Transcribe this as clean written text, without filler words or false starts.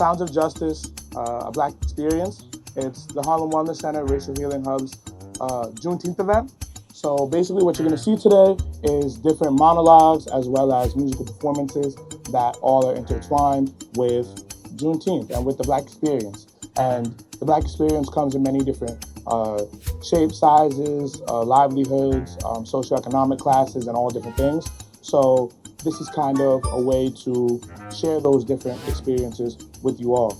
Sounds of Justice, a Black Experience. It's the Harlem Wellness Center Racial Healing Hub's Juneteenth event. So basically what you're going to see today is different monologues as well as musical performances that all are intertwined with Juneteenth and with the Black experience. And the Black experience comes in many different shapes, sizes, livelihoods, socioeconomic classes, and all different things. So this is kind of a way to share those different experiences with you all.